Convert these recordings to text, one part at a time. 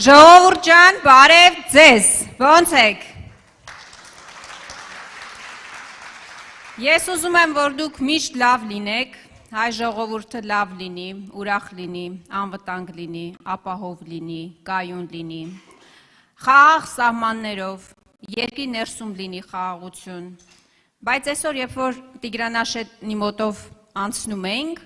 Ժողովուրդ ջան, բարև ձեզ, ո՞նց եք։ Ես ուզում եմ, որ դուք միշտ լավ լինեք, հայ ժողովուրդը լավ լինի, ուրախ լինի, անվտանգ լինի, ապահով լինի, կայուն լինի, խաղաղ սահմաններով, երկրի ներսում լինի խաղաղություն, բայց այսօր, երբ որ Տիգրանաշենի մոտով անցնում էինք,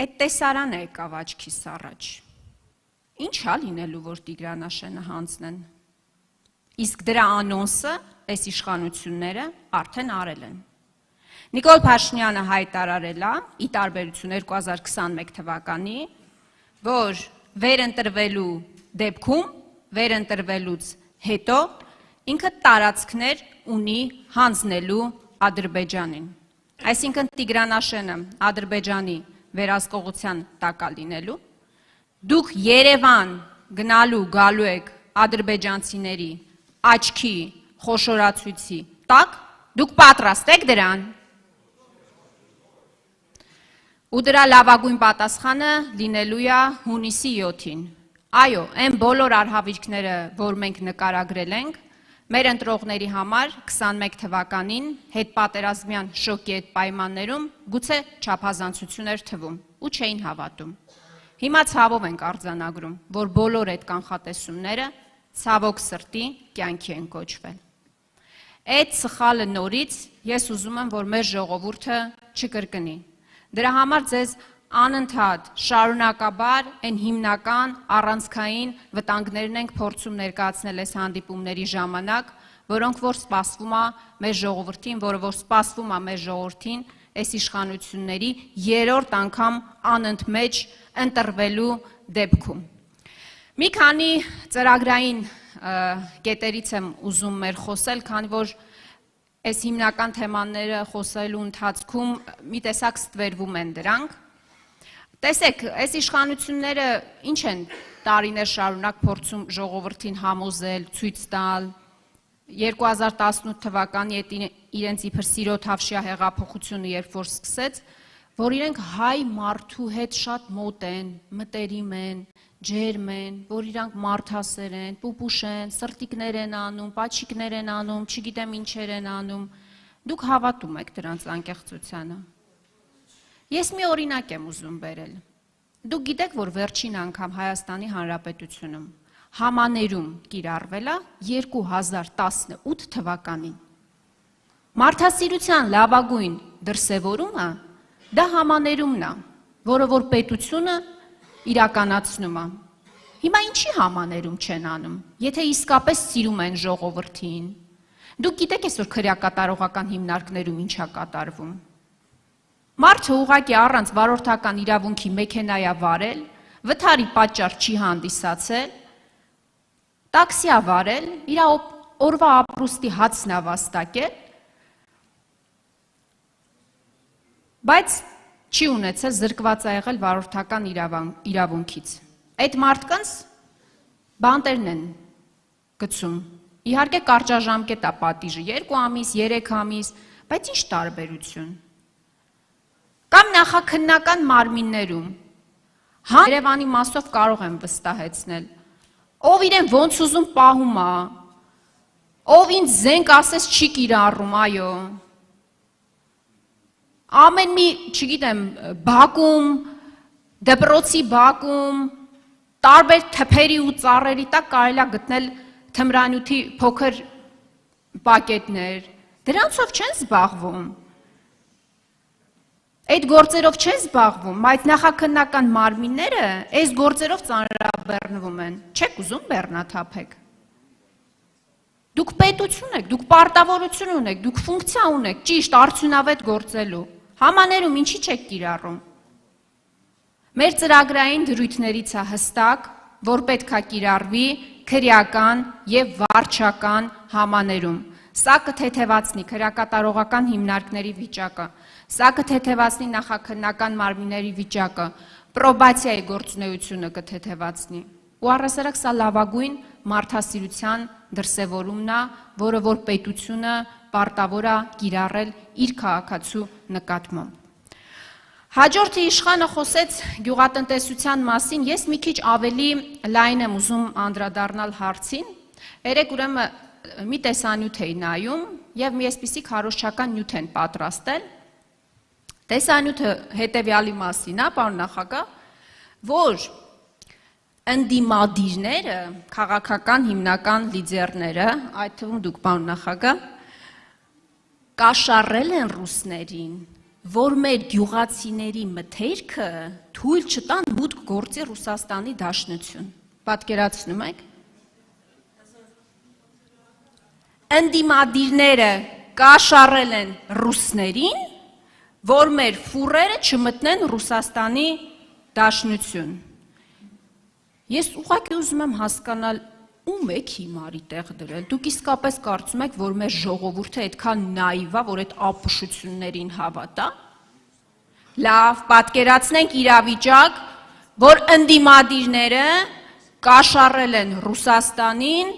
այդ տեսարանը եկավ աչքիս առաջ։ Ինչ ա լինելու, որ Տիգրանաշենը հանձնեն։ Իսկ դրա անոնսը, այս իշխանությունները արդեն արել են։ Նիկոլ Փաշինյանը հայտարարել է, ի տարբերություն 2021 թվականի, որ վերընտրվելու դեպքում, վերընտրվելուց հետո ինքը տարածքներ ունի հանձնելու Ադրբեջանին։ Այսինքն Տիգրանաշենը Ադրբեջանի վերահսկողության տակ է լինելու։ Դուք Երևան գնալու գալու եք ադրբեջանցիների աչքի խոշորացույցի տակ, դուք պատրաստ եք դրան։ Ու դրա լավագույն պատասխանը լինելու է հունիսի 7-ին։ Այո, այն բոլոր արհավիրքները, որ մենք նկարագրել ենք, մեր ընտրողների համար 21 թվականին հետպատերազմյան շոկի այդ պայմաններում գուցե չափազանցություն էր թվում ու չէին հավատում։ Հիմա ցավով ենք արձանագրում, որ բոլոր այդ կանխատեսումները ցավոք սրտի կյանքի են կոչվել։ Այդ սխալը նորից ես ուզում եմ, որ մեր ժողովուրդը չկրկնի։ Դրա համար ձեզ անընդհատ շարունակաբար այն հիմնական առանցքային վտանգներն ենք փորձում ներկայացնել այս հանդիպումների ժամանակ, որոնք որ սպասվում է մեր ժողովրդին, որը որ սպասվում է մեր ժողովրդին այս իշխանությունների երրորդ անգամ անընդմեջ ընտրվելու դեպքում։ Մի քանի ծրագրային կետերից եմ ուզում մեր խոսել, քանի որ այս հիմնական թեմաները խոսելու ընթացքում մի տեսակ ստվերվում են դրանք։ Տեսեք, այս իշխանությունները ինչ են տարիներ շարունակ փորձում ժողովրդին համոզել, ցույց տալ, 2018 թվականի իրենց իբր սիրո թավշյա հեղափոխությունը երբ որ սկսեց, որ իրենք հայ մարդու հետ շատ մոտ են, մտերիմ են, ջերմ են, որ իրանք մարդասեր են, պուպուշ են, սրտիկներ են անում, պաչիկներ են անում, չգիտեմ ինչեր են անում, դուք հավատում եք դրանց անկեղծությանը։ Ես մի օրինակ եմ ուզում բերել։ Դուք գիտեք, որ վերջին անգամ Հայաստանի Հանրապետությունում համաներում կիրառվել է 2018 թվականին։ Մարդասիրության լավագույն դրսևորումը դա համաներումն է, որը որ պետությունը իրականացնում է։ Հիմա ինչի համաներում չեն անում, եթե իսկապես սիրում են ժողովրդին։ Դուք գիտեք այսօր քրեակատարողական հիմնարկներում ինչ է կատարվում։ Մարդը ուղղակի առանց վարորդական իրավունքի մեքենա է վարել, վթարի պատճառ չի հանդիսացել, տաքսի է վարել, իր օրվա ապրուստի հացն է վաստակել, բայց չի ունեցել, զրկված է եղել վարորդական իրավունքից։ Այդ մարդկանց բանտերն են գցում։ Իհարկե կարճաժամկետ է պատիժը, 2 ամիս, 3 ամիս, բայց ինչ տարբերություն։ Կամ նախաքննական մարմիններում, Երևանի մասով կարող եմ վստահեցնել, ով իրեն ոնց ուզում պահում է, ով ինձ զենք ասես չի կիրառում, այո։ Ամեն մի, չգիտեմ, բակում, դպրոցի բակում, տարբեր թփերի ու ծառերի տակ կարելի է գտնել թմրանյութի փոքր պակետներ, դրանցով չեն զբաղվում։ Այդ գործերով չեն զբաղվում, բայց նախաքննական մարմինները այս գործերով ծանրաբեռնվում են, չեք ուզում բեռնաթափեք։ Դուք պետություն եք, դուք պարտավորություն ունեք, դուք ֆունկցիա ունեք, ճիշտ արդյունավետ գործելու, համաներում ինչի չեք կիրառում։ Մեր ծրագրային դրույթներից է հստակ, որ պետք է կիրառվի քրեական և վարչական համաներում։ Սա կթեթևացնի քրեակատարողական հիմնարկների վիճակը, սա կթեթևացնի նախաքննական մարմինների վիճակը, պրոբացիայի գործունեությունը կթեթևացնի։ Ու առհասարակ սա լավագույն մարդասիրության դրսևորումն է, որը որ պետությունը պարտավոր է կիրառել իր քաղաքացու նկատմամբ։ Հաջորդը իշխանը խոսեց գյուղատնտեսության մասին, ես մի քիչ ավելի լայն եմ ուզում անդրադառնալ հարցին, երեք ուրեմն մի տեսանյութ էի նայում և մի այսպիսի քարոզչական նյութ են պատրաստել, տեսանյութը հետևյալի մասին է, պարոն նախագահ, որ ընդդիմադիրները, քաղաքական հիմնական լիդերները, այդ թվում դուք պարոն նախագահ, կաշառել են ռուսներին, որ մեր գյուղացիների մթերքը թույլ չտան մուտք գործի Ռուսաստանի Դաշնություն։ Պատկերացնում եք։ Ընդդիմադիրները կաշառել են ռուսներին, որ մեր ֆուրերը չմտնեն Ռուսաստանի Դաշնություն։ Ես ուղղակի ուզում եմ հասկանալ, ում եք հիմարի տեղ դրել։ Դուք իսկապես կարծում եք, որ մեր ժողովուրդը այդքան նայիվ է, որ այդ ապշություններին հավատա։ Լավ, պատկերացնենք իրավիճակ, որ ընդդիմադիրները կաշառել են Ռուսաստանին,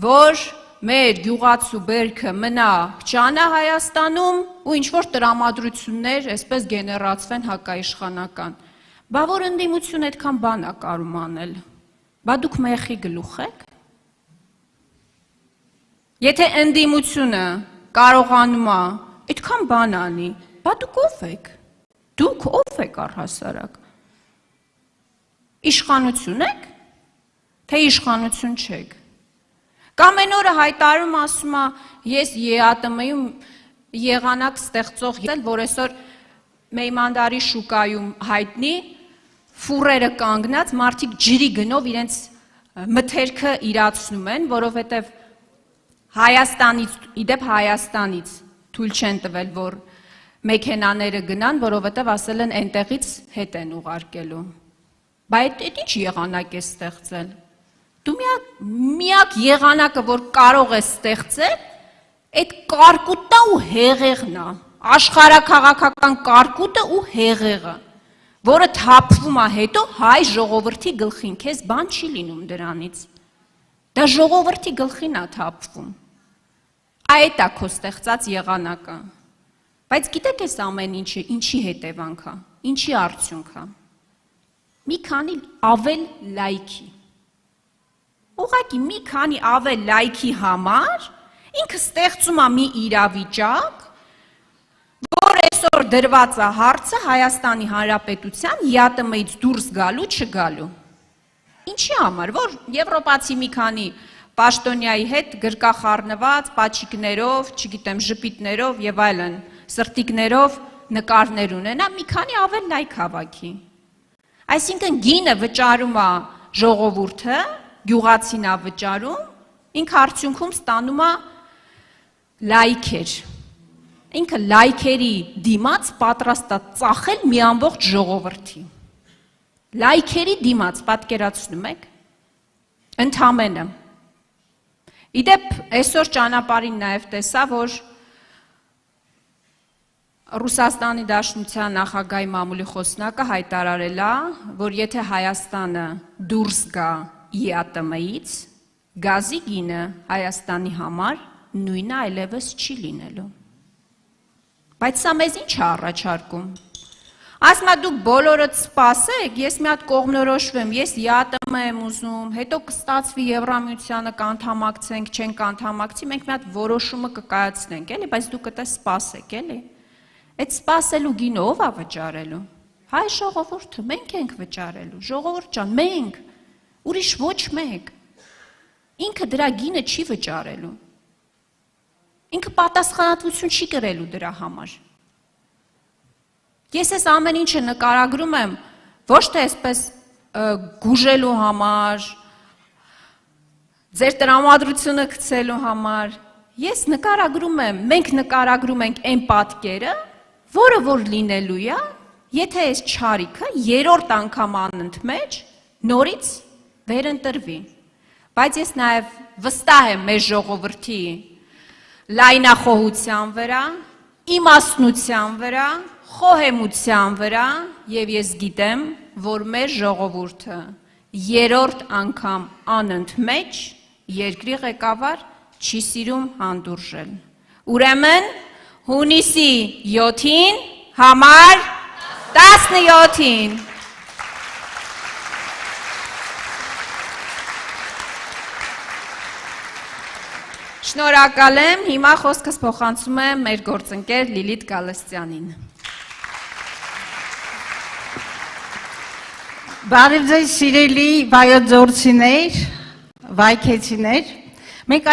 որ մեր գյուղացու բերքը մնա փչանա Հայաստանում ու ինչ-որ տրամադրություններ այսպես գեներացվեն հակաիշխանական։ Բա որ ընդդիմություն այդքան բան է կարում անել։ Բա դուք մեխի գլուխ եք։ Եթե ընդդիմությունը կարողանում է այդքան բան անի, բա դուք ով եք։ Դուք ով եք առհասարակ։ Իշխանություն եք, թե իշխանություն չեք։ Կամ այն օրը հայտարարում ասում է, ես ԵԱՏՄ-ում եղանակ ստեղծող ել, որ այսօր Մեյմանդարի շուկայում հայտնի, ֆուրերը կանգնած, մարդիկ ջրի գնով իրենց մթերքը իրացնում են, որովհետև իդեպ Հայաստանից թույլ չեն տվել, որ մեքենաները գնան, որովհետև ասել են այնտեղից հետ են ուղարկելու։ Բա այդ ինչ եղանակ է ստեղծել։ Դու միակ եղանակը, որ կարող է ստեղծել, այդ կարկուտն ու հեղեղն է, աշխարհաքաղաքական կարկուտը ու հեղեղը, որը թափվում է հետո հայ ժողովրդի գլխին, քեզ բան չի լինում դրանից։ Դա ժողովրդի գլխին է թափվում։ Այդ է քո ստեղծած եղանակը։ Բայց գիտեք այս ամեն ինչը ինչի հետևանք է, ինչի արդյունք է։ Մի քանի ավել լայքի։ Ուղղակի մի քանի ավել լայքի համար ինքը ստեղծում է մի իրավիճակ, որ այսօր դրված է հարցը Հայաստանի Հանրապետության ԵԱՏՄ-ից դուրս գալու չգալու։ Ինչի համար, որ եվրոպացի մի քանի պաշտոնյայի հետ գրկախառնված, պաչիկներով, չգիտեմ, ժպիտներով եւ այլն, սրտիկներով նկարներ ունենա, մի քանի ավել լայք հավաքի։ Այսինքն գինը վճարում է ժողովուրդը, գյուղացին է վճարում, ինքը արդյունքում ստանում է լայքեր։ Ինքը լայքերի դիմաց պատրաստ է ծախել մի ամբողջ ժողովրդի։ Լայքերի դիմաց, պատկերացնում եք, ընդամենը։ Իդեպ, այսօր ճանապարհին նաև տեսա, որ Ռուսաստանի Դաշնության նախագահի մամուլի խոսնակը հայտարարել է, որ եթե Հայաստանը դուրս գա ԵԱՏՄ-ից, գազի գինը Հայաստանի համար նույնը այլևս չի լինելու։ Բայց սա մեզ ինչ է առաջարկում։ Ասում դուք բոլորդ սպասեք, ես մի հատ կողմնորոշվեմ, ես ԵԱՏՄ եմ ուզում, հետո կստացվի Եվրամիությանը կանդամակցենք, չենք կանդամակցի, մենք մի հատ որոշումը կկայացնենք, էլի, բայց դուք կտես սպասեք, էլի։ Այդ սպասելու գինը ով է վճարելու։ Հայ ժողովուրդը, մենք ենք վճարելու, ժողովուրդ ջան, մենք, ուրիշ ոչ մեկ։ Ինքը դրա գինը չի վճարելու։ Ինքը պատասխանատվություն չի կրելու դրա համար։ Ես այս ամեն ինչը նկարագրում եմ ոչ թե այսպես գուժելու համար, ձեր տրամադրությունը գցելու համար, ես նկարագրում եմ, մենք նկարագրում ենք այն պատկերը, որը որ լինելու է, եթե այս չարիքը երրորդ անգամ անընդմեջ նորից վերընտրվի։ Բայց ես նաև վստահ եմ մեր ժողովրդի լայնախոհության վրա, իմաստնության վրա, խոհեմության վրա եւ ես գիտեմ, որ մեր ժողովուրդը երրորդ անգամ անընդմեջ երկրի ղեկավար չի սիրում հանդուրժել։ Ուրեմն հունիսի 7-ին համար 17-ին։ Շնորհակալ եմ, հիմա խոսքս փոխանցում եմ մեր գործընկեր Լիլիթ Գալստյանին։ Բարև ձեզ սիրելի վայոց ձորցիներ, վայքեցիներ, մենք